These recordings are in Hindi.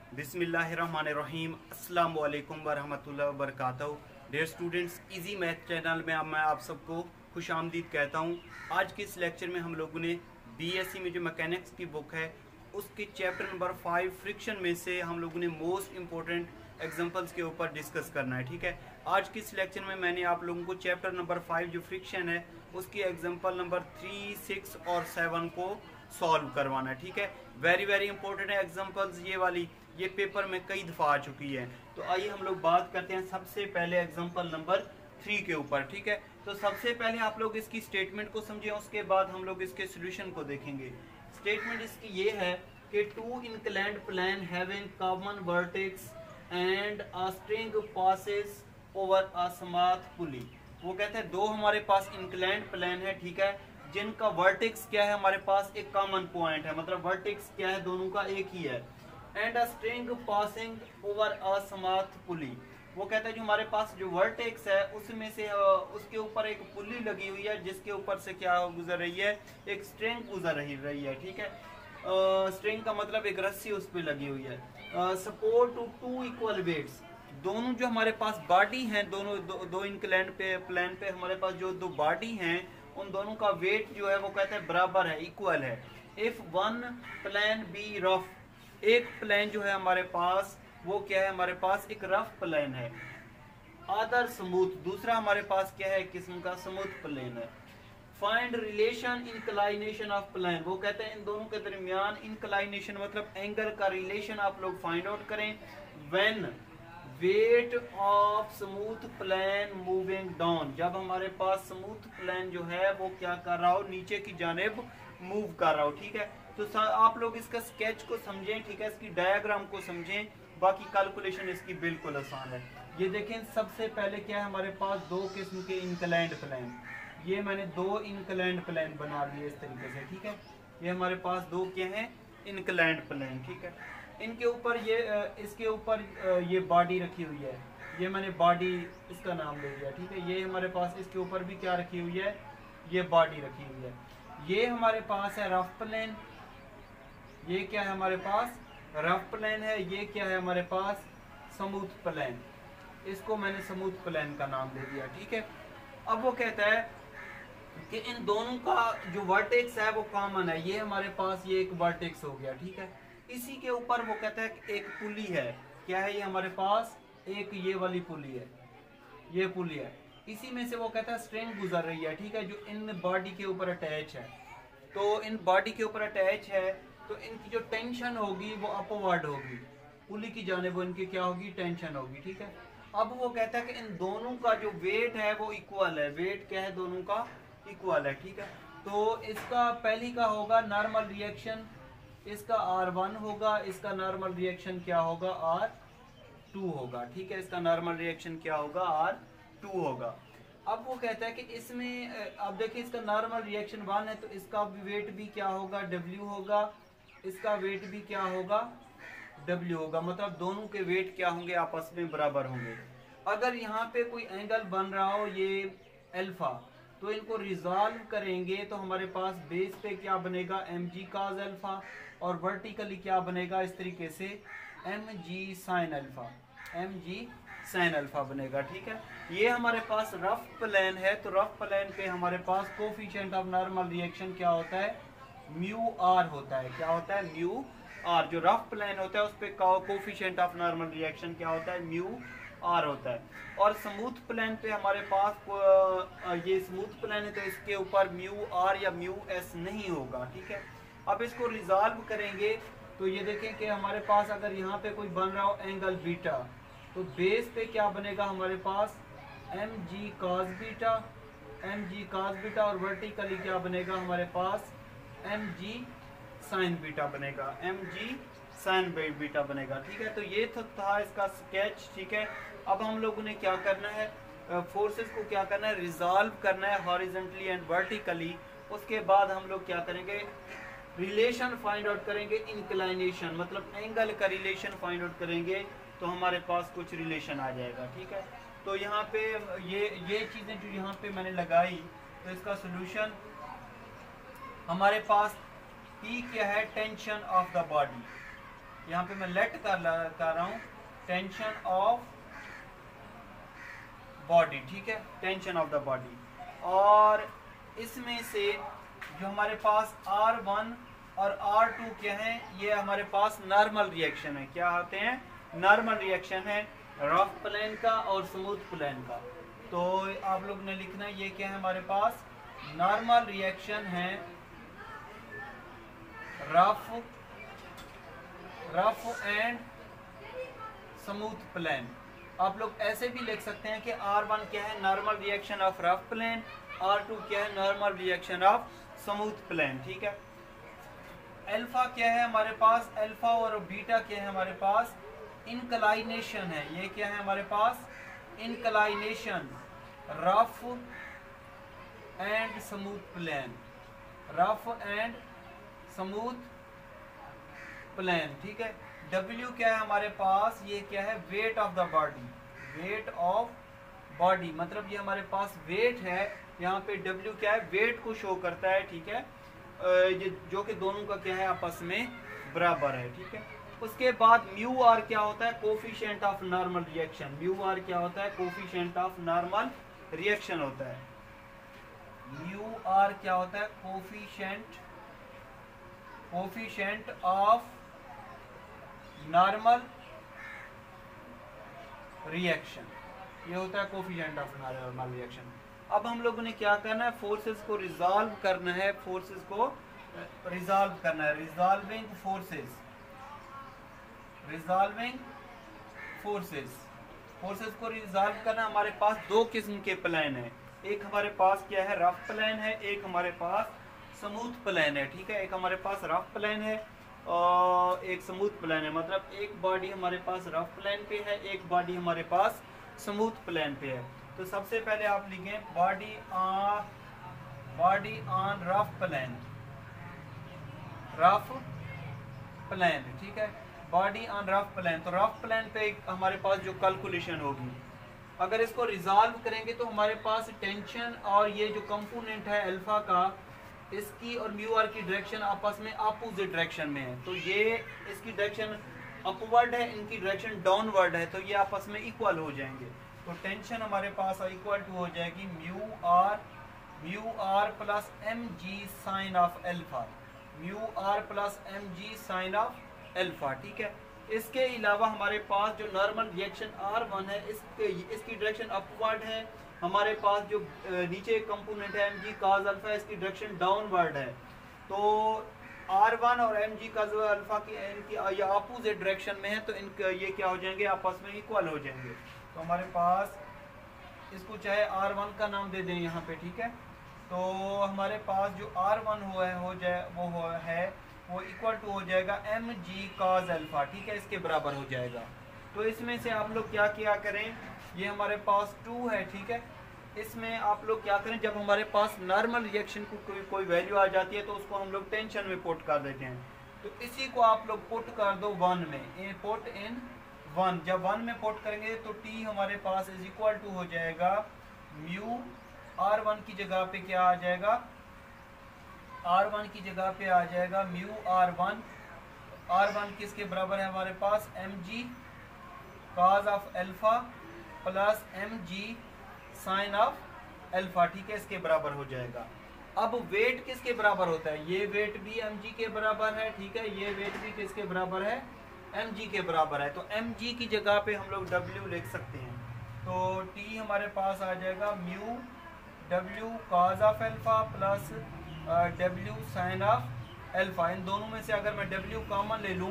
बिस्मिल्लाहिर्रहमानिर्रहीम। अस्सलाम वालेकुम वरहमतुल्लाहि वबरकातुहू। Dear students, easy math channel में मैं आप सबको खुश आमदीद कहता हूँ। आज के इस लेक्चर में हम लोगों ने बीएससी में जो मैकेनिक्स की बुक है उसके चैप्टर नंबर 5 फ्रिक्शन में से हम लोगों ने मोस्ट इम्पोर्टेंट एग्जांपल्स के ऊपर डिस्कस करना है। ठीक है, आज के इस लेक्चर में मैंने आप लोगों को चैप्टर नंबर 5 जो फ्रिक्शन है उसकी एग्जांपल नंबर 3, 6 और 7 को सॉल्व करवाना है। ठीक है, वेरी इंपॉर्टेंट है एग्जांपल्स ये वाली, ये पेपर में कई दफ़ा आ चुकी है। तो आइए हम लोग बात करते हैं सबसे पहले एग्जांपल नंबर 3 के ऊपर। ठीक है, तो सबसे पहले आप लोग इसकी स्टेटमेंट को समझें, उसके बाद हम लोग इसके सोल्यूशन को देखेंगे। स्टेटमेंट इसकी ये है कि two inclined plane having common vertex and a string passes over a smooth pulley. वो कहते हैं दो हमारे पास इंक्लाइंड प्लेन है, ठीक है, जिनका वर्टेक्स क्या है, हमारे पास एक कॉमन पॉइंट है, मतलब वर्टेक्स क्या है, दोनों का एक ही है। And a string passing over a smooth pulley. वो कहता है जो हमारे पास जो वर्टेक्स है उसमें से उसके ऊपर एक पुली लगी हुई है जिसके ऊपर से क्या गुजर रही है, एक स्ट्रिंग गुजर रही है। ठीक है, स्ट्रिंग का मतलब एक रस्सी उस पर लगी हुई है। Support to two equal weights. दोनों जो हमारे पास बॉडी हैं, दोनों दो इंक्लाइंड पे प्लेन पे हमारे पास जो दो बॉडी हैं उन दोनों का वेट जो है वो कहते हैं बराबर है, इक्वल है। If one plane be rough, एक प्लेन जो है हमारे पास वो क्या है, हमारे पास एक रफ प्लेन है। अदर स्मूथ, दूसरा हमारे पास क्या है, किस्म का स्मूथ प्लेन है। Find relation inclination of plane. वो कहते हैं इन दोनों के दरमियान इंक्लाइनेशन मतलब एंगल का रिलेशन आप लोग फाइंड आउट करें। When weight of smooth plane moving down, जब हमारे पास स्मूथ प्लेन जो है वो क्या कर रहा हो, नीचे की जानिब मूव कर रहा हो। ठीक है, तो आप लोग इसका स्केच को समझें, ठीक है, इसकी डायग्राम को समझें, बाकी कैलकुलेशन इसकी बिल्कुल आसान है। ये देखें, सबसे पहले क्या है, हमारे पास दो किस्म के इंक्लाइंड प्लेन, ये मैंने दो इंक्लाइंड प्लेन बना दिए इस तरीके से। ठीक है, ये हमारे पास दो क्या हैं, इंक्लाइंड प्लेन। ठीक है, इनके ऊपर ये इसके ऊपर ये बॉडी रखी हुई है, ये मैंने बॉडी इसका नाम दे दिया। ठीक है, ये हमारे पास इसके ऊपर भी क्या रखी हुई है, ये बॉडी रखी हुई है। ये हमारे पास है रफ प्लेन, ये क्या है हमारे पास रफ प्लेन है, ये क्या है हमारे पास स्मूथ प्लेन, इसको मैंने स्मूथ प्लेन का नाम दे दिया। ठीक है, अब वो कहता है कि इन दोनों का जो वर्टेक्स है वो कॉमन है, ये हमारे पास ये एक वर्टेक्स हो गया। ठीक है, इसी के ऊपर वो कहता है कि एक पुली है, क्या है ये हमारे पास एक ये वाली पुली है, ये पुली है, इसी में से वो कहता है स्ट्रिंग गुजर रही है। ठीक है, जो इन बॉडी के ऊपर अटैच है, तो इन बॉडी के ऊपर अटैच है तो इनकी जो टेंशन होगी वो अपवर्ड होगी, पुली की जानिब इनकी क्या होगी, टेंशन होगी। ठीक है, अब वो कहता है कि इन दोनों का जो वेट है वो इक्वल है, वेट क्या है, दोनों का इक्वल है। ठीक है, तो इसका पहली का होगा नॉर्मल रिएक्शन, इसका R1 होगा, इसका नॉर्मल रिएक्शन क्या होगा, R2 होगा। ठीक है, इसका नॉर्मल रिएक्शन क्या होगा, R2 होगा। अब वो कहता है कि इसमें अब देखिए इसका नॉर्मल रिएक्शन 1 है तो इसका वेट भी क्या होगा, W होगा, इसका वेट भी क्या होगा, W होगा, मतलब दोनों के वेट क्या होंगे, आपस में बराबर होंगे। अगर यहाँ पे कोई एंगल बन रहा हो ये अल्फा, तो इनको रिजॉल्व करेंगे तो हमारे पास बेस पे क्या बनेगा, mg cos अल्फा, और वर्टिकली क्या बनेगा इस तरीके से mg sin alpha, mg sin alpha बनेगा। ठीक है, ये हमारे पास रफ प्लेन है, तो रफ प्लेन पे हमारे पास कोफिशिएंट ऑफ नॉर्मल रिएक्शन क्या होता है, म्यू आर होता है। क्या होता है, म्यू आर। जो रफ प्लेन होता है उस पे कोफिशिएंट ऑफ नॉर्मल रिएक्शन क्या होता है, म्यू आर होता है। और स्मूथ प्लेन पे हमारे पास ये स्मूथ प्लेन है तो इसके ऊपर म्यू आर या म्यू एस नहीं होगा। ठीक है, अब इसको रिजॉल्व करेंगे तो ये देखें कि हमारे पास अगर यहाँ पे कोई बन रहा हो एंगल बीटा, तो बेस पे क्या बनेगा हमारे पास mg cos beta, mg cos beta, और वर्टिकली क्या बनेगा हमारे पास mg sin बीटा बनेगा, mg sin बीटा बनेगा। ठीक है, तो ये था इसका स्केच। ठीक है, अब हम लोगों ने क्या करना है, फोर्सेस को क्या करना है, रिजॉल्व करना है हॉरिजॉन्टली एंड वर्टिकली। उसके बाद हम लोग क्या करेंगे, रिलेशन फाइंड आउट करेंगे, इंक्लाइनेशन मतलब एंगल का रिलेशन फाइंड आउट करेंगे तो हमारे पास कुछ रिलेशन आ जाएगा। ठीक है, तो यहाँ पे ये चीज़ें जो यहाँ पे मैंने लगाई, तो इसका सोल्यूशन हमारे पास P क्या है, टेंशन ऑफ द बॉडी, यहाँ पे मैं लेट कर रहा हूँ टेंशन ऑफ बॉडी, ठीक है, टेंशन ऑफ द बॉडी। और इसमें से जो हमारे पास R1 और R2 क्या है, ये हमारे पास नॉर्मल रिएक्शन है। क्या होते हैं? नॉर्मल रिएक्शन है रफ प्लेन का और स्मूथ प्लेन का। तो आप लोग ने लिखना है ये क्या है हमारे पास, नॉर्मल रिएक्शन है रफ एंड स्मूथ प्लेन। आप लोग ऐसे भी लिख सकते हैं कि R1 क्या है, normal reaction of rough plane, R2 क्या है, normal reaction of smooth plane, ठीक है। अल्फा क्या है हमारे पास, अल्फा और बीटा क्या है हमारे पास, इंक्लाइनेशन है। ये क्या है हमारे पास, inclination rough and smooth plane, rough and smooth plane, ठीक है। W क्या है हमारे पास, ये क्या है, weight of the body, weight of body, मतलब ये हमारे पास वेट है। यहाँ पे W क्या है, वेट को शो करता है, ठीक है, ये जो कि दोनों का क्या है, आपस में बराबर है, ठीक है। उसके बाद म्यू आर क्या होता है, coefficient of normal reaction. Mu R क्या होता है, कोफिशिएंट ऑफ नॉर्मल रिएक्शन होता है। म्यू आर क्या होता है, कोफिशिएंट ऑफ नॉर्मल रिएक्शन, ये होता है कोफिशिएंट ऑफ नॉर्मल रिएक्शन। अब हम लोगों ने क्या करना है, फोर्सेस को रिजॉल्व करना है, फोर्सेस को रिजॉल्व करना है, रिजॉल्विंग फोर्सेस को रिजॉल्व करना। हमारे पास दो किस्म के प्लेन है, एक हमारे पास क्या है, रफ प्लेन है, एक हमारे पास स्मूथ प्लेन है, ठीक है। एक हमारे पास रफ प्लेन है और एक स्मूथ प्लेन है, मतलब एक बॉडी हमारे पास रफ प्लेन पे है, एक बॉडी हमारे पास स्मूथ प्लेन पे है। तो सबसे पहले आप लिखें बॉडी ऑन रफ प्लेन, ठीक है, बॉडी ऑन रफ प्लेन। तो रफ प्लेन पे हमारे पास जो कैलकुलेशन होगी, अगर इसको रिजॉल्व करेंगे तो हमारे पास टेंशन और ये जो कंपोनेंट है अल्फा का, इसकी और म्यू आर की डायरेक्शन आपस में अपोजिट डायरेक्शन में है। तो ये इसकी डायरेक्शन अपवर्ड है, इनकी डायरेक्शन डाउनवर्ड है, तो ये आपस में इक्वल हो जाएंगे। तो टेंशन हमारे पास इक्वल टू हो जाएगी mu R plus M G sine of alpha, mu R plus M G sine of alpha, ठीक है। इसके अलावा हमारे पास जो नॉर्मल रिएक्शन R1 है, इसकी डायरेक्शन अपवर्ड है। हमारे पास जो नीचे कंपोनेंट है mg cos अल्फा, इसकी डायरेक्शन डाउनवर्ड है। तो R1 और mg cos अल्फा की इनकी ये अपोजिट डायरेक्शन में है, तो इनका ये क्या हो जाएंगे, आपस में इक्वल हो जाएंगे। तो हमारे पास इसको चाहे R1 का नाम दे दें यहाँ पे, ठीक है। तो हमारे पास जो R1 वो इक्वल टू हो जाएगा mg cos अल्फा, ठीक है, इसके बराबर हो जाएगा। तो इसमें से आप लोग क्या किया करें, ये हमारे पास 2 है, ठीक है। इसमें आप लोग क्या करें, जब हमारे पास नॉर्मल रिएक्शन को कोई वैल्यू आ जाती है तो उसको हम लोग टेंशन में पुट कर देते हैं। तो इसी को आप लोग पुट कर दो 1 में, पुट इन 1। जब 1 में पुट करेंगे तो t हमारे पास इज इक्वल टू हो जाएगा म्यू R1 की जगह पे क्या आ जाएगा, R1 की जगह पे आ जाएगा म्यू R1 किसके बराबर है हमारे पास, mg cos of alpha plus mg sine of alpha, ठीक है, इसके बराबर हो जाएगा। अब वेट किसके बराबर होता है, ये वेट भी mg के बराबर है, ठीक है, ये वेट भी किसके बराबर है, mg के बराबर है। तो mg की जगह पे हम लोग w लिख सकते हैं। तो t हमारे पास आ जाएगा mu w cos of alpha plus w sine of alpha. इन दोनों में से अगर मैं w कॉमन ले लूँ,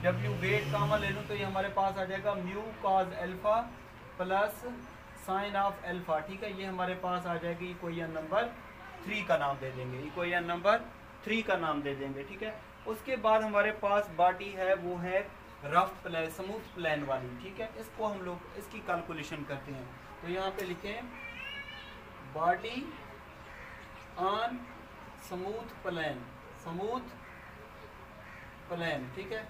w वेट कॉमन ले लूँ, तो ये हमारे पास आ जाएगा mu cos alpha plus sine of alpha, ठीक है। ये हमारे पास आ जाएगी इक्वेशन नंबर 3 का नाम दे देंगे, इक्वेशन नंबर 3 का नाम दे देंगे, ठीक है। उसके बाद हमारे पास बॉडी है, वो है रफ प्लेन, स्मूथ प्लेन वाली, ठीक है। इसको हम लोग इसकी कैलकुलेशन करते हैं। तो यहाँ पे लिखें बॉडी ऑन स्मूथ प्लेन, ठीक है।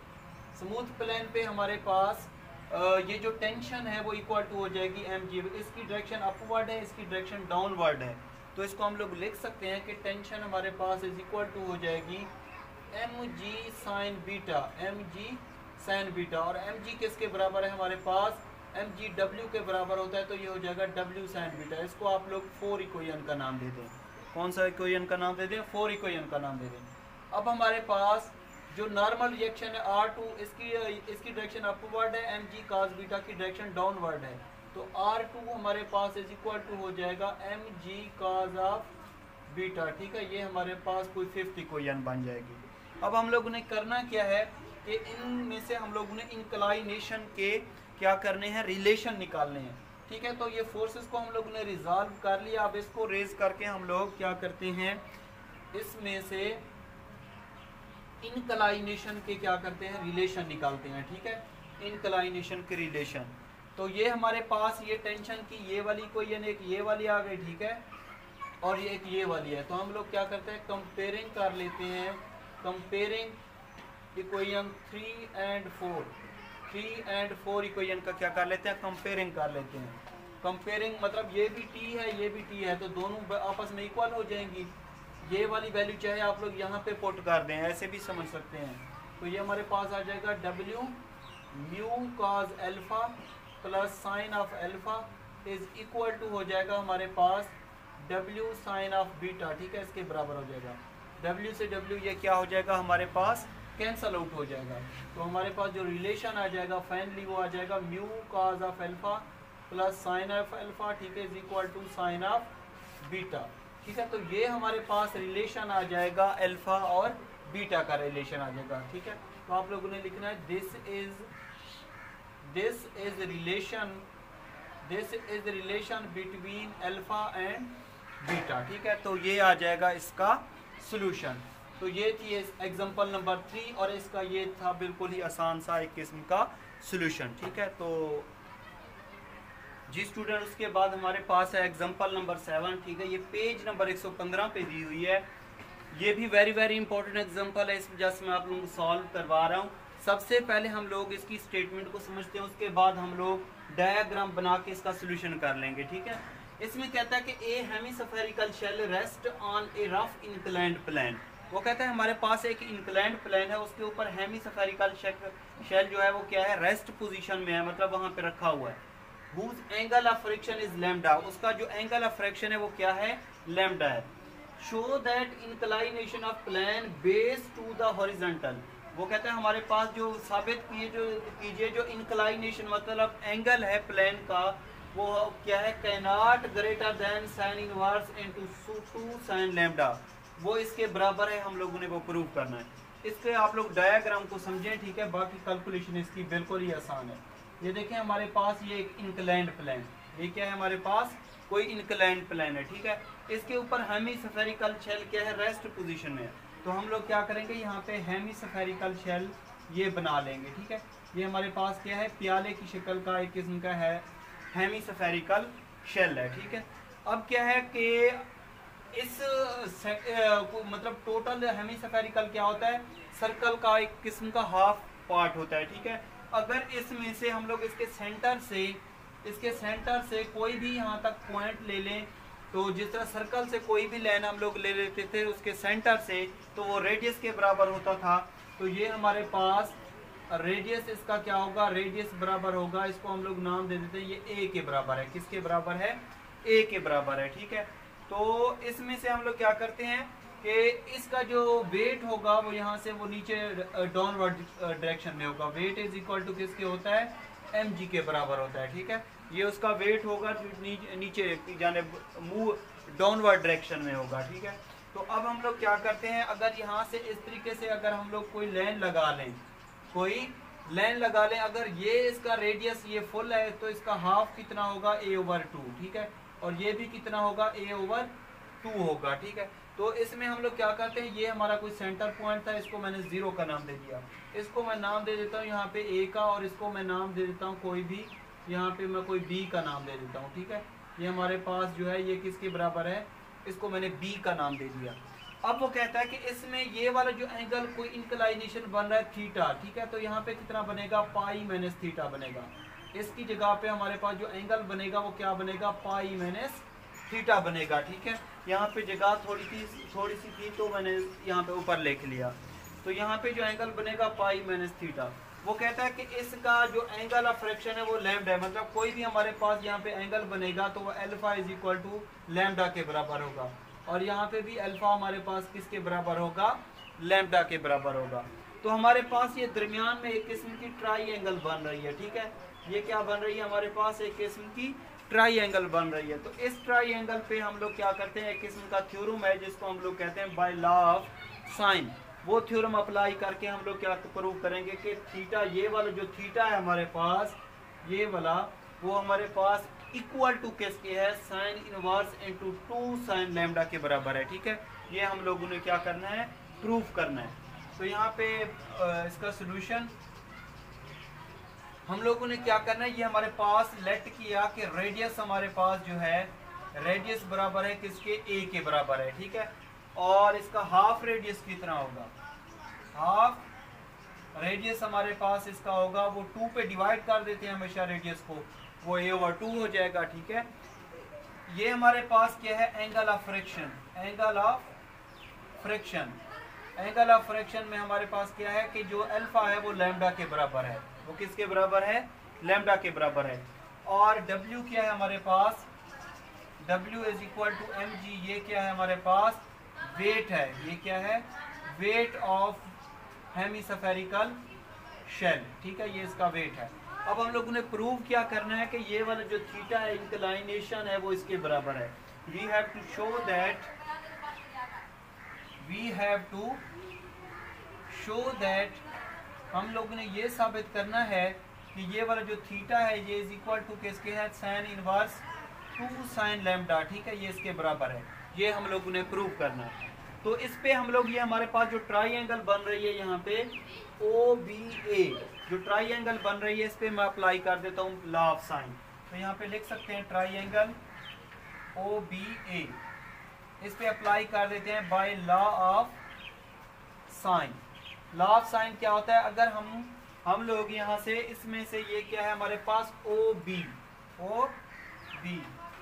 स्मूथ प्लेन पे हमारे पास ये जो टेंशन है वो इक्वल टू हो जाएगी mg, इसकी डायरेक्शन अपवर्ड है, इसकी डायरेक्शन डाउनवर्ड है। तो इसको हम लोग लिख सकते हैं कि टेंशन हमारे पास इज इक्वल टू हो जाएगी mg sign beta, mg sign beta, और एम जी किसके बराबर है हमारे पास, एम जी डब्ल्यू के बराबर होता है, तो ये हो जाएगा डब्ल्यू साइन बीटा। इसको आप लोग 4 इक्वेशन का नाम दे दें। कौन सा इक्वेशन का नाम दे दें, 4 इक्वेशन का नाम दे दें। अब हमारे पास जो नॉर्मल रिएक्शन है R2, इसकी डायरेक्शन अपवर्ड है, एम जी काज बीटा की डायरेक्शन डाउनवर्ड है, तो R2 हमारे पास इज इक्वल टू हो जाएगा M G cos of beta. ठीक है, ये हमारे पास कोई 5th इक्वेशन बन जाएगी। अब हम लोगों ने करना क्या है कि इनमें से हम लोगों ने इंक्लाइनेशन के क्या करने हैं, रिलेशन निकालने हैं। ठीक है, तो ये फोर्सेस को हम लोगों ने रिजॉल्व कर लिया। अब इसको रेज करके हम लोग क्या करते हैं, इसमें से इंक्लाइनेशन के क्या करते हैं, रिलेशन निकालते हैं। ठीक है, इंक्लाइनेशन के रिलेशन, तो ये हमारे पास ये टेंशन की ये वाली इक्वेशन एक ये वाली आ गई। ठीक है, और ये एक ये वाली है, तो हम लोग क्या करते हैं, कंपेयरिंग कर लेते हैं, कंपेयरिंग इक्वेशन 3 and 4 इक्वेशन का क्या कर लेते हैं, कंपेयरिंग कर लेते हैं। कंपेयरिंग मतलब ये भी टी है ये भी टी है, तो दोनों आपस में इक्वल हो जाएंगी। ये वाली वैल्यू चाहे आप लोग यहाँ पे पुट कर दें, ऐसे भी समझ सकते हैं। तो ये हमारे पास आ जाएगा W mu cos alpha plus sine of alpha is equal to हो जाएगा हमारे पास W साइन ऑफ बीटा। ठीक है, इसके बराबर हो जाएगा। W से W ये क्या हो जाएगा हमारे पास, कैंसल आउट हो जाएगा। तो हमारे पास जो रिलेशन आ जाएगा फाइनली वो आ जाएगा mu cos of alpha plus sine of alpha, ठीक है, is equal to sine of beta. ठीक है, तो ये हमारे पास रिलेशन आ जाएगा अल्फा और बीटा का रिलेशन आ जाएगा। ठीक है, तो आप लोगों ने लिखना है this is relation between alpha and beta. ठीक है, तो ये आ जाएगा इसका सॉल्यूशन। तो ये थी एग्जांपल नंबर 3 और इसका ये था बिल्कुल ही आसान सा एक किस्म का सॉल्यूशन। ठीक है, तो जी स्टूडेंट, उसके बाद हमारे पास है एग्जांपल नंबर 7। ठीक है, ये पेज नंबर 115 पे दी हुई है। ये भी वेरी इंपॉर्टेंट एग्जांपल है, इस वजह से मैं आप लोगों को सॉल्व करवा रहा हूँ। सबसे पहले हम लोग इसकी स्टेटमेंट को समझते हैं, उसके बाद हम लोग डायग्राम बना के इसका सोल्यूशन कर लेंगे। ठीक है, इसमें कहता है कि a hemispherical shell rest on a rough inclined plane. वो कहता है हमारे पास एक इंक्लाइंड प्लेन है, उसके ऊपर हेमिस्फेरिकल शेल जो है वो क्या है, रेस्ट पोजीशन में है, मतलब वहां पे रखा हुआ है। whose angle of friction is lambda, उसका जो एंगल ऑफ फ्रिक्शन है वो क्या है, लैम्डा है। Show that inclination of plane base to the horizontal, वो कहता है हमारे पास जो साबित कीजिए जो इंक्लाइनेशन मतलब एंगल है प्लेन का वो क्या है, cannot greater than sine inverse into 2 sine lambda, वो इसके बराबर है। हम लोगों ने वो प्रूव करना है। इसके आप लोग डायग्राम को समझें। ठीक है, बाकी कैलकुलेशन इसकी बिल्कुल ही आसान है। ये देखें हमारे पास ये एक इंक्लाइंड प्लेन, ये क्या है हमारे पास, कोई इंक्लाइंड प्लेन है। ठीक है, इसके ऊपर हेमिस्फेरिकल शेल क्या है, रेस्ट पोजीशन में है। तो हम लोग क्या करेंगे, यहाँ पे हेमिस्फेरिकल शेल ये बना लेंगे। ठीक है, ये हमारे पास क्या है, प्याले की शक्ल का एक किस्म का है हेमिस्फेरिकल शेल है। ठीक है, अब क्या है कि इस मतलब टोटल हेमिस्फेरिकल क्या होता है, सर्कल का एक किस्म का हाफ पार्ट होता है। ठीक है, अगर इसमें से हम लोग इसके सेंटर से कोई भी यहाँ तक पॉइंट ले लें, तो जिस तरह सर्कल से कोई भी लाइन हम लोग ले लेते थे उसके सेंटर से, तो वो रेडियस के बराबर होता था। तो ये हमारे पास रेडियस इसका क्या होगा, रेडियस बराबर होगा, इसको हम लोग नाम दे देते हैं, ये ए के बराबर है। किसके बराबर है, ए के बराबर है। ठीक है, तो इसमें से हम लोग क्या करते हैं कि इसका जो वेट होगा वो यहाँ से वो नीचे डाउनवर्ड डायरेक्शन में होगा। वेट इज इक्वल टू किसके होता है, एम जी के बराबर होता है। ठीक है, ये उसका वेट होगा जो नीचे जाने मूव डाउनवर्ड डायरेक्शन में होगा। ठीक है, तो अब हम लोग क्या करते हैं, अगर यहाँ से इस तरीके से अगर हम लोग कोई लाइन लगा लें, अगर ये इसका रेडियस ये फुल है तो इसका हाफ कितना होगा, a/2। ठीक है, और ये भी कितना होगा, a/2 होगा। ठीक है, तो इसमें हम लोग क्या करते हैं, ये हमारा कोई सेंटर पॉइंट था, इसको मैंने 0 का नाम दे दिया, इसको मैं नाम दे देता हूँ यहाँ पे a का, और इसको मैं नाम दे देता हूँ कोई भी, यहाँ पे मैं कोई b का नाम दे देता हूँ। ठीक है, ये हमारे पास जो है ये किसके बराबर है, इसको मैंने b का नाम दे दिया। अब वो कहता है कि इसमें ये वाला जो एंगल कोई इंक्लाइनेशन बन रहा है थीटा। ठीक है, तो यहाँ पे कितना बनेगा, पाई माइनस थीटा बनेगा। इसकी जगह पे हमारे पास जो एंगल बनेगा वो क्या बनेगा, पाई माइनस थीटा बनेगा। ठीक है, यहाँ पे जगह थोड़ी सी थी तो मैंने यहाँ पे ऊपर लिख लिया। तो यहाँ पे जो एंगल बनेगा पाई माइनस थीटा, वो कहता है कि इसका जो एंगल ऑफ फ्रैक्शन है वो लैम्डा है, मतलब कोई भी हमारे पास यहाँ पे एंगल बनेगा तो वो alpha is equal to lambda के बराबर होगा, और यहाँ पे भी अल्फा हमारे पास किसके बराबर होगा, लैम्डा के बराबर होगा। तो हमारे पास ये दरमियान में एक किस्म की ट्राई बन रही है, ठीक है, ये क्या बन रही है, हमारे पास एक किस्म की ट्राई बन रही है। तो इस ट्राई पे हम लोग क्या करते हैं, एक किस्म का थ्योरम है जिसको हम लोग कहते हैं बाय लॉ ऑफ साइन। वो थ्योरम अप्लाई करके हम लोग क्या प्रूव करेंगे कि थीटा, ये वाला जो थीटा है हमारे पास, ये वाला वो हमारे पास इक्वल टू किसके है, sine inverse into 2 sine lambda के बराबर है, ठीक है। ये हम लोगों ने क्या करना है, प्रूफ करना है। तो यहाँ पे इसका सोल्यूशन हम लोगों ने क्या करना है, ये हमारे पास लेट किया कि रेडियस हमारे पास जो है, रेडियस बराबर है किसके, ए के बराबर है, ठीक है। और इसका हाफ रेडियस कितना होगा, हाफ रेडियस हमारे पास इसका होगा, वो 2 पे डिवाइड कर देते हैं हमेशा रेडियस को, वो a/2 हो जाएगा, ठीक है। ये हमारे पास क्या है, angle of friction, angle of friction, angle of friction में हमारे पास क्या है कि जो अल्फा है वो लैम्डा के बराबर है, वो किसके बराबर है, लैम्डा के बराबर है। और W क्या है हमारे पास, W is equal to mg, ये क्या है हमारे पास, वेट है, ये क्या है, वेट ऑफ हेमिस्फेरिकल शेल, ठीक है, ये इसका वेट है। अब हम लोगों ने प्रूव क्या करना है कि ये वाला जो थीटा है, इंक्लाइनेशन है, वो इसके बराबर है। We have to show that, we have to show that, हम लोगों ने ये साबित करना है कि ये वाला जो थीटा है ये इज इक्वल टू किसके है, साइन इनवर्स 2 साइन लैम्डा, ठीक है, ये इसके बराबर है। ये हम लोगों ने प्रूव करना है। तो इस पे हम लोग, ये हमारे पास जो ट्राइंगल बन रही है यहाँ पे OBA, जो ट्राइंगल बन रही है, इस पे मैं अप्लाई कर देता हूँ लॉ ऑफ साइन। तो यहाँ पे लिख सकते हैं ट्राइंगल OBA, इस पे अप्लाई कर देते हैं by law of sine. Law of sine क्या होता है, अगर हम लोग यहाँ से, इसमें से ये क्या है हमारे पास OB,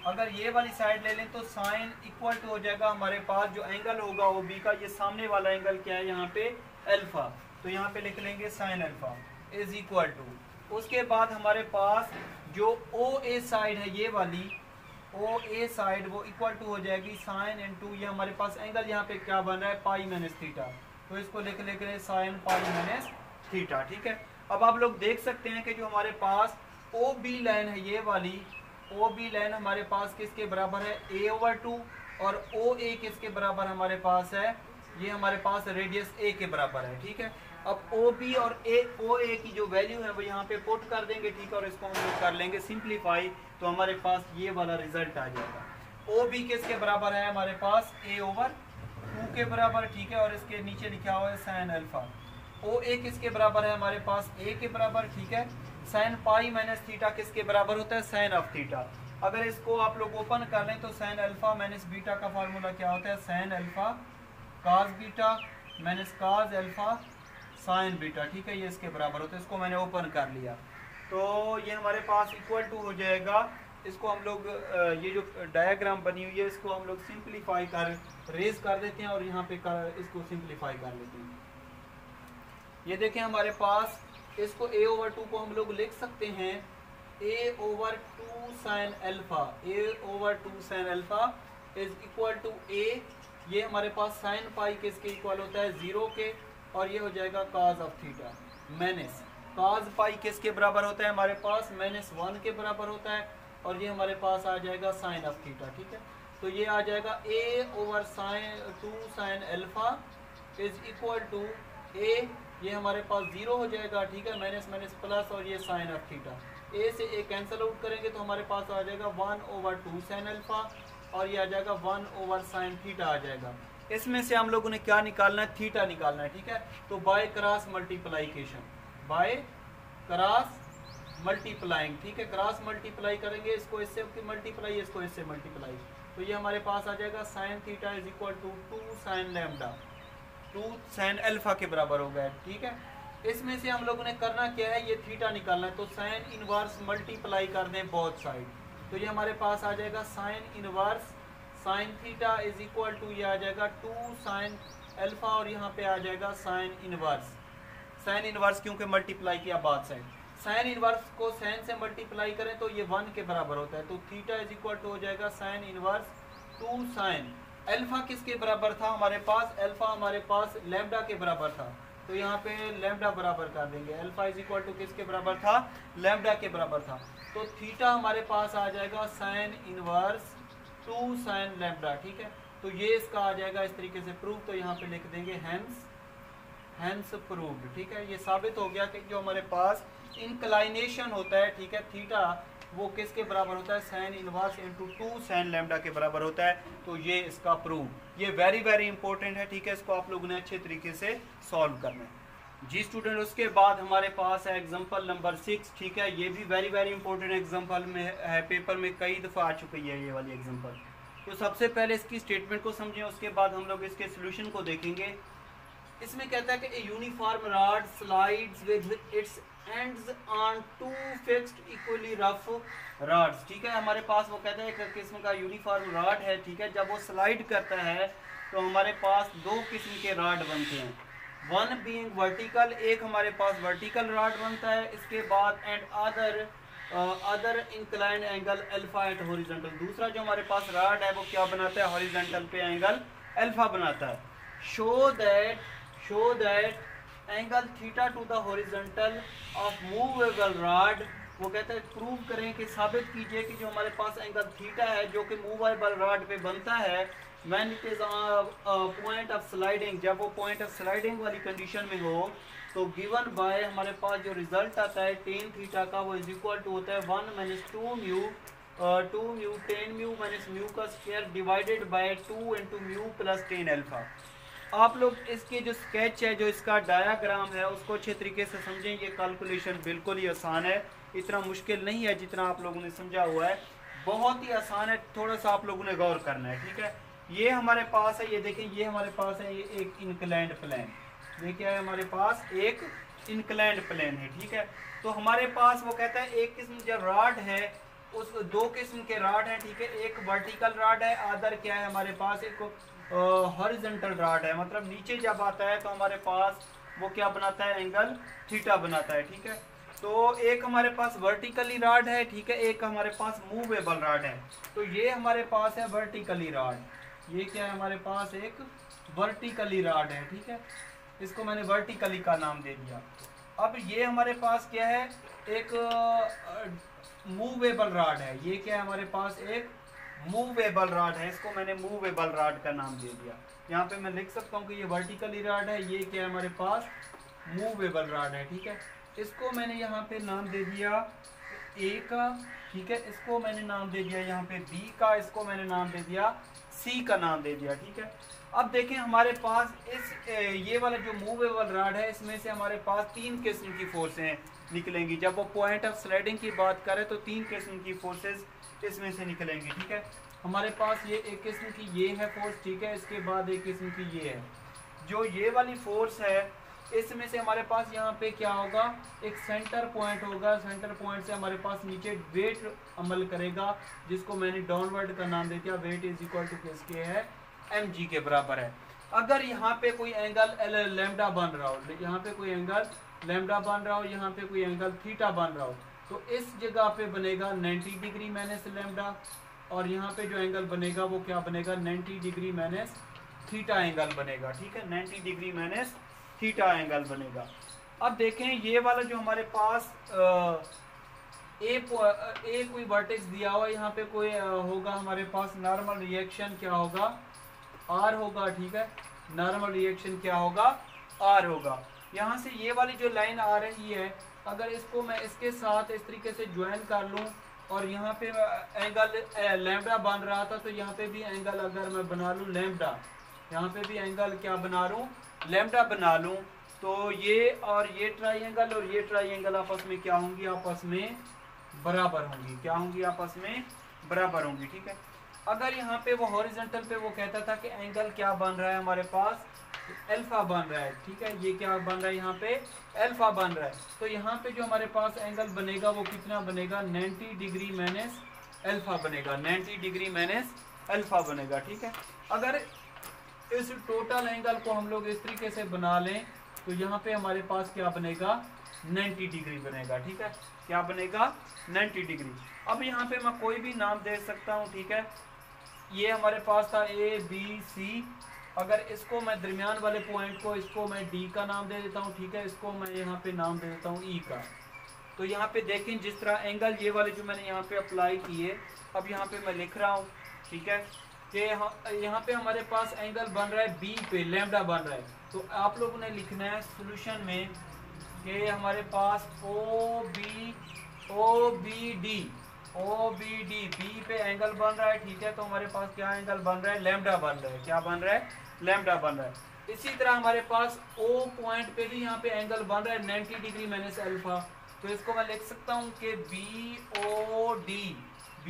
अगर ये वाली साइड ले लें तो साइन इक्वल टू हो जाएगा हमारे पास, जो एंगल होगा OB का, ये सामने वाला एंगल क्या है यहाँ पे, अल्फा, तो यहाँ पे लिख लेंगे sine alpha is equal to, उसके बाद हमारे पास जो OA साइड है, ये वाली OA साइड, वो इक्वल टू हो जाएगी साइन इनटू, ये हमारे पास एंगल यहाँ पे क्या बन रहा है, पाई माइनस थीटा, तो इसको लिख लेंगे साइन पाई माइनस थीटा, ठीक है। अब आप लोग देख सकते हैं कि जो हमारे पास OB लाइन है, ये वाली OB लाइन हमारे पास किसके बराबर है, a/2, और OA किसके बराबर हमारे पास है, ये हमारे पास रेडियस a के बराबर है, ठीक है। अब OB और OA की जो वैल्यू है वो यहाँ पे पुट कर देंगे, ठीक है, और इसको हम लोग कर लेंगे सिंप्लीफाई, तो हमारे पास ये वाला रिजल्ट आ जाएगा। OB किसके बराबर है हमारे पास, a/2 के बराबर, ठीक है, और इसके नीचे लिखा हुआ है साइन अल्फा। OA किसके बराबर है हमारे पास, a के बराबर, ठीक है। साइन पाई माइनस थीटा किसके बराबर होता है, साइन ऑफ थीटा। अगर इसको आप लोग ओपन कर लें तो साइन अल्फा माइनस बीटा का फार्मूला क्या होता है, साइन अल्फा काज बीटा माइनस काज अल्फा साइन बीटा, ठीक है, ये इसके बराबर होता है। इसको मैंने ओपन कर लिया तो ये हमारे पास इक्वल टू हो जाएगा। इसको हम लोग ये जो डायग्राम बनी हुई है इसको हम लोग सिंप्लीफाई कर रेज कर देते हैं और यहाँ पे इसको सिंप्लीफाई कर लेते हैं। ये देखें हमारे पास, इसको a/2 को हम लोग लिख सकते हैं a/2 sine alpha, a/2 sine alpha is equal to a, ये हमारे पास साइन पाई किसके इक्वल होता है, 0 के, और ये हो जाएगा काज ऑफ थीटा माइनस काज पाई किसके बराबर होता है हमारे पास, -1 के बराबर होता है, और ये हमारे पास आ जाएगा साइन ऑफ थीटा, ठीक है। तो ये आ जाएगा a/2 sine alpha is equal to a, ये हमारे पास 0 हो जाएगा, ठीक है, माइनस माइनस प्लस, और ये साइन ऑफ थीटा, a से a कैंसिल आउट करेंगे तो हमारे पास आ जाएगा 1/2 साइन अल्फा, और ये आ जाएगा 1 साइन थीटा आ जाएगा। इसमें से हम लोगों ने क्या निकालना है, थीटा निकालना है, ठीक है। तो by cross multiplication, by cross multiplying, ठीक है, क्रॉस मल्टीप्लाई करेंगे, इसको इससे मल्टीप्लाई, इसको इससे मल्टीप्लाई, तो ये हमारे पास आ जाएगा sine theta is equal to 2 sine lambda, 2 sine alpha के बराबर हो गया, ठीक है। इसमें से हम लोगों ने करना क्या है, ये थीटा निकालना है, तो साइन इनवर्स मल्टीप्लाई कर दें बोथ साइड, तो ये हमारे पास आ जाएगा sine inverse sine theta is equal to, ये आ जाएगा 2 साइन अल्फा, और यहाँ पे आ जाएगा साइन इनवर्स साइन इनवर्स क्योंकि मल्टीप्लाई किया बाद साइड, साइन इनवर्स को साइन से मल्टीप्लाई करें तो ये 1 के बराबर होता है, तो थीटा इज इक्वल टू हो जाएगा साइन इनवर्स 2 साइन। अल्फा किसके बराबर था हमारे पास, अल्फा हमारे पास लैम्डा के बराबर था, तो यहाँ पे लैम्डा बराबर कर देंगे, अल्फा इज इक्वल टू किसके बराबर था, लैम्डा के बराबर था, तो थीटा हमारे पास आ जाएगा साइन इनवर्स 2 साइन लैम्डा। ठीक है, तो ये इसका आ जाएगा इस तरीके से प्रूव, तो यहाँ पे लिख देंगे हैंस प्रूव्ड। ठीक है, ये साबित हो गया कि जो हमारे पास इंक्लाइनेशन होता है, ठीक है, थीटा वो किसके बराबर होता है, sine inverse into 2 sine lambda के बराबर होता है, तो ये इसका प्रूव, ये वेरी वेरी इंपॉर्टेंट है। ठीक है, इसको आप लोगों ने अच्छे तरीके से सॉल्व करना है जी स्टूडेंट। उसके बाद हमारे पास है एग्जांपल नंबर 6। ठीक है, ये भी वेरी वेरी इंपॉर्टेंट एग्जांपल में है, पेपर में कई दफ़ा आ चुकी है ये वाली एग्जांपल। तो सबसे पहले इसकी स्टेटमेंट को समझें, उसके बाद हम लोग इसके सोल्यूशन को देखेंगे। इसमें कहता है कि a uniform rod slides with its ends on 2 fixed equally rough rods. ठीक है, हमारे पास वो कहता है एक किस्म का यूनिफॉर्म रॉड है। ठीक है, जब वो स्लाइड करता है तो हमारे पास 2 किस्म के रॉड बनते हैं, वन बीइंग वर्टिकल, एक हमारे पास वर्टिकल रॉड बनता है, इसके बाद and other inclined angle alpha at horizontal, दूसरा जो हमारे पास रॉड है वो क्या बनाता है, हॉरिजॉन्टल पे एंगल अल्फा बनाता है। Show that angle theta two the horizontal of movable rod, वो कहते हैं प्रूव करें कि साबित कीजिए कि जो हमारे पास एंगल थीटा है जो कि मूवेबल रॉड पे बनता है, when it is point of sliding, जब वो पॉइंट ऑफ स्लाइडिंग वाली कंडीशन में हो, तो गिवन बाय हमारे पास जो रिजल्ट आता है टेन थीटा का, वो इज इक्वल टू होता है 1 - 2 म्यू 10 म्यू माइनस म्यू का square divided by 2 into mu plus 10 alpha. आप लोग इसके जो स्केच है, जो इसका डायाग्राम है, उसको अच्छे तरीके से समझें। ये कैलकुलेशन बिल्कुल ही आसान है, इतना मुश्किल नहीं है जितना आप लोगों ने समझा हुआ है, बहुत ही आसान है, थोड़ा सा आप लोगों ने गौर करना है। ठीक है, ये हमारे पास है, ये देखें, ये हमारे पास है, ये एक इंक्लाइंड प्लेन, ये क्या है हमारे पास, एक इंक्लाइंड प्लेन है। ठीक है, तो हमारे पास वो कहता है एक किस्म जो रॉड है, उस 2 किस्म के रॉड हैं। ठीक है, एक वर्टिकल रॉड है, अदर क्या है हमारे पास, एक हॉरिजॉन्टल रॉड है, मतलब नीचे जब आता है तो हमारे पास वो क्या बनाता है, एंगल थीटा बनाता है। ठीक है, तो एक हमारे पास वर्टिकली रॉड है, ठीक है, एक हमारे पास मूवेबल रॉड है। तो ये हमारे पास है वर्टिकली रॉड, ये क्या है हमारे पास एक वर्टिकली रॉड है। ठीक है, इसको मैंने वर्टिकली का नाम दे दिया। अब ये हमारे पास क्या है, एक मूवेबल रॉड है, ये क्या है हमारे पास एक मूवेबल रॉड है, इसको मैंने मूवेबल रॉड का नाम दे दिया। यहाँ पे मैं लिख सकता हूँ कि ये वर्टिकली रॉड है, ये क्या है हमारे पास मूवेबल रॉड है। ठीक है, इसको मैंने यहाँ पे नाम दे दिया ए का, ठीक है, इसको मैंने नाम दे दिया यहाँ पे बी का, इसको मैंने नाम दे दिया सी का नाम दे दिया। ठीक है, अब देखें हमारे पास ये वाला जो मूवेबल रॉड है, इसमें से हमारे पास 3 किस्म की फोर्सें निकलेंगी। जब वो पॉइंट ऑफ स्लाइडिंग की बात करें तो 3 किस्म की फोर्सेस इसमें से निकलेंगी। ठीक है, हमारे पास ये एक किस्म की ये है फोर्स, ठीक है, इसके बाद एक किस्म की ये है। जो ये वाली फोर्स है, इसमें से हमारे पास यहाँ पे क्या होगा, एक सेंटर पॉइंट होगा, सेंटर पॉइंट से हमारे पास नीचे वेट अमल करेगा, जिसको मैंने डाउनवर्ड का नाम दे दिया। वेट इज इक्वल टू किसके है, mg के बराबर है। अगर यहाँ पे कोई एंगल लैम्डा बन रहा हो, यहाँ पे कोई एंगल लैम्डा बन रहा हो, यहाँ पे कोई एंगल थीटा बन रहा हो, तो इस जगह पे बनेगा 90 डिग्री माइनस लैम्डा, और यहाँ पे जो एंगल बनेगा वो क्या बनेगा, 90 डिग्री माइनस थीटा एंगल बनेगा। ठीक है, 90 डिग्री माइनस थीटा एंगल बनेगा। अब देखें ये वाला जो हमारे पास ए कोई वर्टेक्स दिया हुआ, यहाँ पे कोई होगा हमारे पास नॉर्मल रिएक्शन क्या होगा, आर होगा। ठीक है, नॉर्मल रिएक्शन क्या होगा, आर होगा। यहाँ से ये वाली जो लाइन आ रही है, अगर इसको मैं इसके साथ इस तरीके से ज्वाइन कर लूँ, और यहाँ पे एंगल लैम्डा बन रहा था, तो यहाँ पे भी एंगल अगर मैं बना लूँ लैम्डा, यहाँ पे भी एंगल क्या बना लूँ, लैम्डा बना लूँ, तो ये और ये ट्राइंगल और ये ट्राइंगल आपस में क्या होंगी, आपस में बराबर होंगी। क्या होंगी, आपस में बराबर होंगी। ठीक है, अगर यहाँ पे वो हॉरिजॉन्टल पे वो कहता था कि एंगल क्या बन रहा है हमारे पास, अल्फा बन रहा है। ठीक है, ये क्या बन रहा है, यहाँ पे अल्फा बन रहा है, तो यहाँ पे जो हमारे पास एंगल बनेगा वो कितना बनेगा, 90 डिग्री माइनस अल्फा बनेगा, 90 डिग्री माइनस अल्फा बनेगा। ठीक है, अगर इस टोटल एंगल को हम लोग इस तरीके से बना लें तो यहाँ पे हमारे पास क्या बनेगा 90 डिग्री बनेगा। ठीक है, क्या बनेगा 90 डिग्री। अब यहाँ पे मैं कोई भी नाम दे सकता हूँ। ठीक है, ये हमारे पास था ABC, अगर इसको मैं दरमियान वाले पॉइंट को इसको मैं D का नाम दे देता हूँ। ठीक है, इसको मैं यहाँ पे नाम दे देता हूँ E का। तो यहाँ पे देखें जिस तरह एंगल ये वाले जो मैंने यहाँ पे अप्लाई किए, अब यहाँ पे मैं लिख रहा हूँ। ठीक है, कि यहाँ पे हमारे पास एंगल बन रहा है B पे, लैम्डा बन रहा है। तो आप लोगों ने लिखना है सोल्यूशन में कि हमारे पास OBD B पे एंगल बन रहा है। ठीक है, तो हमारे पास क्या एंगल बन रहा है, लैम्डा बन रहा है। क्या बन रहा है, लैम्डा बन रहा है। इसी तरह हमारे पास O पॉइंट पे भी यहाँ पे एंगल बन रहा है 90 डिग्री माइनस अल्फा। तो इसको मैं लिख सकता हूँ कि BOD B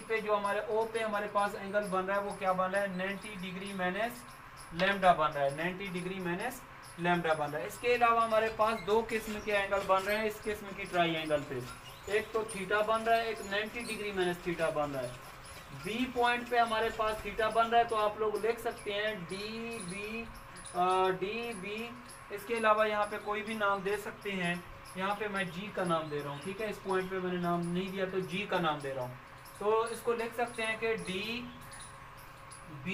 पे जो हमारे O पे हमारे पास एंगल बन रहा है वो क्या बन रहा है 90 डिग्री माइनस लैम्डा बन रहा है, 90 डिग्री माइनस लैम्डा बन रहा है। इसके अलावा हमारे पास दो किस्म के एंगल बन रहे हैं इस किस्म की ट्राई एंगल पे, एक तो थीटा बन रहा है, एक 90 डिग्री माइनस थीटा बन रहा है। B पॉइंट पे हमारे पास थीटा बन रहा है, तो आप लोग लिख सकते हैं DB। इसके अलावा यहाँ पे कोई भी नाम दे सकते हैं, यहाँ पे मैं G का नाम दे रहा हूँ। ठीक है, इस पॉइंट पे मैंने नाम नहीं दिया तो G का नाम दे रहा हूँ। तो इसको लिख सकते हैं कि DB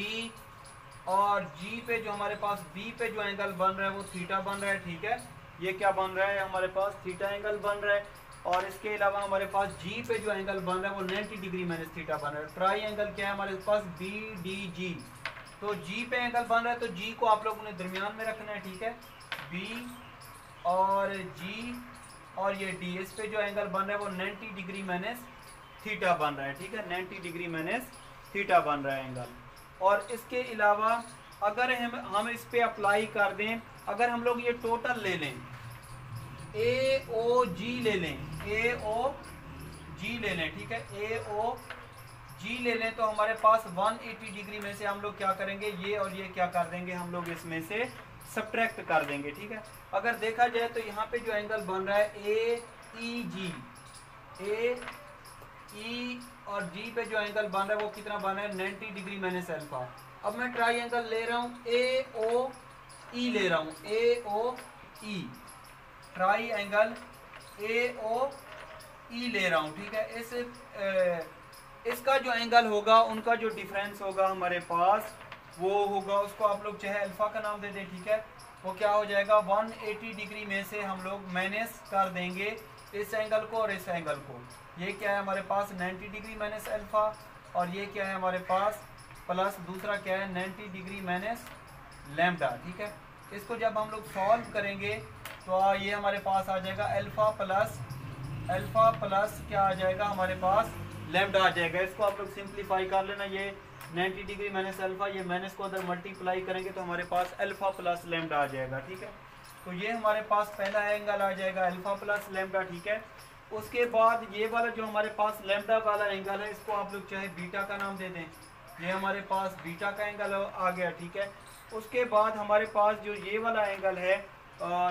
और G पे जो हमारे पास B पे जो एंगल बन रहा है वो थीटा बन रहा है। ठीक है, ये क्या बन रहा है, हमारे पास थीटा एंगल बन रहा है। और इसके अलावा हमारे पास G पे जो एंगल बन रहा है वो 90 डिग्री माइनस थीटा बन रहा है। ट्राई एंगल क्या है हमारे पास BDG। तो G पे एंगल बन रहा है तो G को आप लोगों ने दरमियान में रखना है। ठीक है, B और G और ये D, इस पे जो एंगल बन रहा है वो 90 डिग्री माइनस थीटा बन रहा है। ठीक है, 90 डिग्री माइनस थीटा बन रहा है एंगल। और इसके अलावा अगर हम इस पे अप्लाई कर दें, अगर हम लोग ये टोटल ले लें, AOG ले लें, AOG ले लें। ठीक है, AOG ले लें तो हमारे पास 180 डिग्री में से हम लोग क्या करेंगे, ये और ये क्या कर देंगे, हम लोग इसमें से सब्ट्रैक्ट कर देंगे। ठीक है, अगर देखा जाए तो यहाँ पे जो एंगल बन रहा है AEG, AE और G पे जो एंगल बन रहा है वो कितना बन रहा है 90 डिग्री माइनस अल्फा। अब मैं ट्राई एंगल ले रहा हूँ AOE ले रहा हूँ, AOE ट्राई एंगल AOE ले रहा हूँ। ठीक है, इसका जो एंगल होगा उनका जो डिफरेंस होगा हमारे पास वो होगा, उसको आप लोग चाहे अल्फा का नाम दे दें। ठीक है, वो क्या हो जाएगा 180 डिग्री में से हम लोग माइनस कर देंगे इस एंगल को और इस एंगल को। ये क्या है हमारे पास 90 डिग्री माइनस अल्फा, और ये क्या है हमारे पास प्लस दूसरा क्या है 90 डिग्री माइनस लैम्डा। ठीक है, इसको जब हम लोग सॉल्व करेंगे तो ये हमारे पास आ जाएगा अल्फा प्लस क्या आ जाएगा हमारे पास लैम्डा आ जाएगा। इसको आप लोग सिंप्लीफाई कर लेना, ये 90 डिग्री माइनस अल्फा, ये माइनस को अंदर मल्टीप्लाई करेंगे तो हमारे पास अल्फा प्लस लैम्डा आ जाएगा। ठीक है, तो ये हमारे पास पहला एंगल आ जाएगा अल्फा प्लस लैम्डा। ठीक है, उसके बाद ये वाला जो हमारे पास लैम्डा वाला एंगल है इसको आप लोग चाहे बीटा का नाम दे दें, ये हमारे पास बीटा का एंगल आ गया। ठीक है, उसके बाद हमारे पास जो ये वाला एंगल है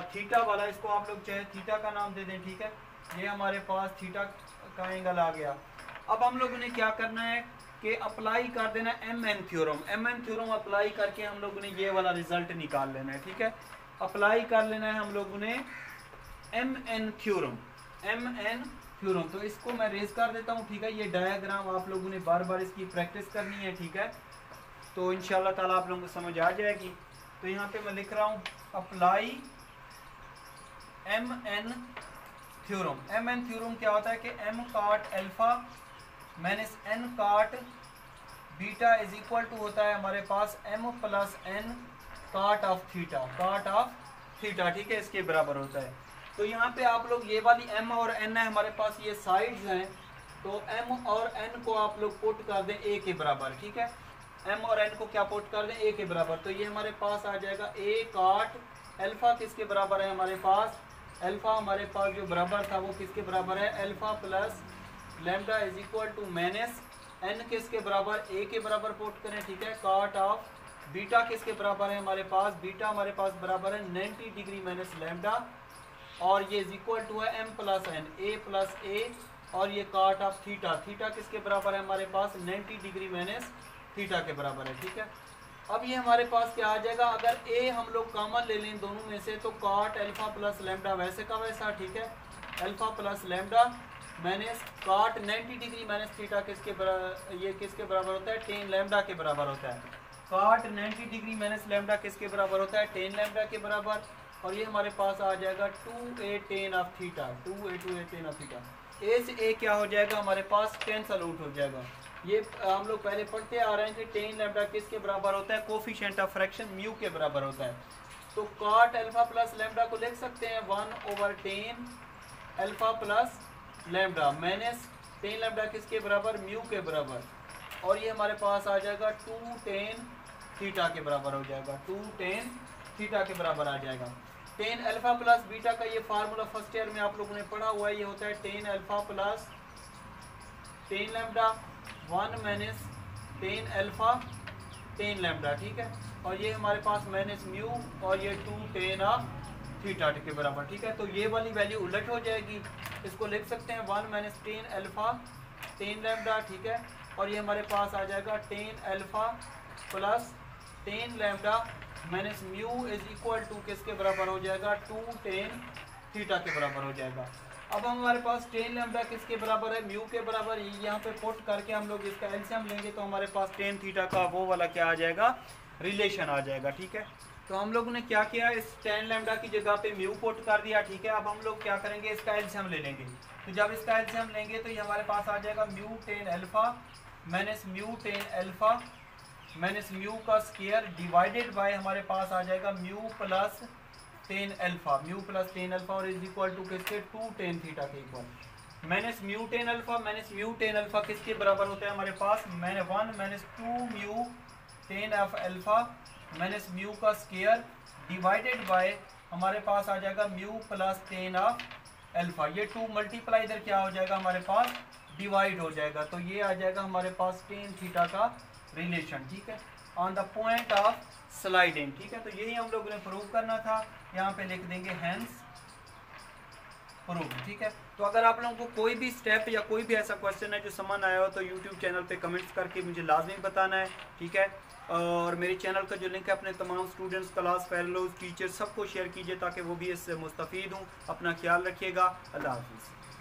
थीटा वाला, इसको आप लोग चाहे थीटा का नाम दे दें। ठीक है, ये हमारे पास थीटा का एंगल आ गया। अब हम लोगों ने क्या करना है कि अप्लाई कर देना MN थ्योरम अप्लाई करके हम लोगों ने ये वाला रिजल्ट निकाल लेना है। ठीक है, अप्लाई कर लेना है हम लोगों ने MN थ्योरम। तो इसको मैं रेज कर देता हूँ। ठीक है, ये डायग्राम आप लोगों ने बार बार इसकी प्रैक्टिस करनी है। ठीक है, तो इंशाल्लाह ताला आप लोगों को समझ आ जाएगी। तो यहाँ पे मैं लिख रहा हूँ अप्लाई MN थ्योरम क्या होता है कि M cot alpha minus N cot beta is equal to होता है हमारे पास M plus N cot of theta. ठीक है, इसके बराबर होता है। तो यहाँ पे आप लोग ये वाली M और N है हमारे पास, ये साइड्स हैं, तो M और N को आप लोग पुट कर दें A के बराबर। ठीक है, M और N को क्या पुट कर दें A के बराबर, तो ये हमारे पास आ जाएगा A cot अल्फा किसके बराबर है हमारे पास, अल्फा हमारे पास जो बराबर था वो किसके बराबर है alpha plus lambda is equal to minus N किसके बराबर A के बराबर पुट करें। ठीक है, cot ऑफ बीटा किसके बराबर है हमारे पास, बीटा हमारे पास बराबर है 90 डिग्री माइनस लैम्डा, और ये इज इक्वल टू है M plus N, A plus A, और ये cot ऑफ थीटा किसके बराबर है हमारे पास 90 डिग्री माइनस थीटा के बराबर है। ठीक है, अब ये हमारे पास क्या आ जाएगा, अगर ए हम लोग कॉमन ले लें दोनों में से तो कॉट अल्फा प्लस लैम्डा वैसे का वैसा, ठीक है, alpha plus lambda minus cot 90 degree minus theta किसके बराबर, ये किसके बराबर होता है, टेन लैम्डा के बराबर होता है। कॉट 90 डिग्री माइनस लैम्डा किसके बराबर होता है, टेन लैम्डा के बराबर। और ये हमारे पास आ जाएगा 2a tan of theta, 2a tan of theta. A से ए क्या हो जाएगा हमारे पास, कैंसल आउट हो जाएगा। ये हम लोग पहले पढ़ते आ रहे हैं कि टेन लैम्डा किसके बराबर होता है, कोफिशिएंट ऑफ फ्रैक्शन म्यू के बराबर होता है। तो कॉट अल्फा प्लस लैम्डा को लिख सकते हैं 1/10 alpha plus lambda minus ten lambda किसके बराबर, म्यू के बराबर। और ये हमारे पास आ जाएगा 2tan थीटा के बराबर हो जाएगा, 2tan थीटा के बराबर आ जाएगा। टेन अल्फा प्लस बीटा का ये फार्मूला फर्स्ट ईयर में आप लोगों ने पढ़ा हुआ है, ये होता है ten alpha plus tan lambda 1 minus tan alpha tan lambda, ठीक है। और ये हमारे पास माइनस म्यू और ये 2tan ऑफ थीटा के बराबर, ठीक है। तो ये वाली वैल्यू उलट हो जाएगी, इसको लिख सकते हैं 1 minus tan alpha tan lambda, ठीक है। और ये हमारे पास आ जाएगा tan alpha plus tan lambda minus mu is equal to किसके बराबर हो जाएगा, 2tan थीटा के बराबर हो जाएगा। अब हमारे पास टेन लैम्डा किसके बराबर है, म्यू के बराबर। यहाँ पे पुट करके हम लोग इसका एलसीएम लेंगे तो हमारे पास टेन थीटा का वो वाला क्या आ जाएगा, रिलेशन आ जाएगा, ठीक है। तो हम लोगों ने क्या किया, इस टेन लैम्डा की जगह पे म्यू पुट कर दिया, ठीक है। अब हम लोग क्या करेंगे, इसका एलसीएम ले लेंगे। तो जब इसका एलसीएम लेंगे तो ये हमारे पास आ जाएगा mu tan alpha minus mu tan alpha minus mu का स्क्वायर डिवाइडेड बाय हमारे पास आ जाएगा mu plus tan alpha, mu plus tan alpha और इज इक्वल टू किसके, 2tan थीटा के equal. Minus mu tan alpha minus mu tan alpha किसके बराबर होता है हमारे पास, 1 minus 2 mu tan of alpha minus mu का स्क्वायर डिवाइडेड बाय हमारे पास आ जाएगा mu plus ten of alpha. ये 2 मल्टीप्लाई इधर क्या हो जाएगा हमारे पास, डिवाइड हो जाएगा। तो ये आ जाएगा हमारे पास टेन थीटा का रिलेशन, ठीक है, on the point of sliding, ठीक है। तो यही हम लोगों ने प्रूव करना था, यहाँ पे लिख देंगे हैंस प्रूव, ठीक है। तो अगर आप लोगों को कोई भी स्टेप या कोई भी ऐसा क्वेश्चन है जो समझ आया हो तो यूट्यूब चैनल पे कमेंट्स करके मुझे लाजमी बताना है, ठीक है। और मेरे चैनल का जो लिंक है अपने तमाम स्टूडेंट्स, क्लास फेलोज, टीचर्स सबको शेयर कीजिए ताकि वो भी इससे मुस्तफ़ीद हों। अपना ख्याल रखिएगा, अल्लाह हाफिज़।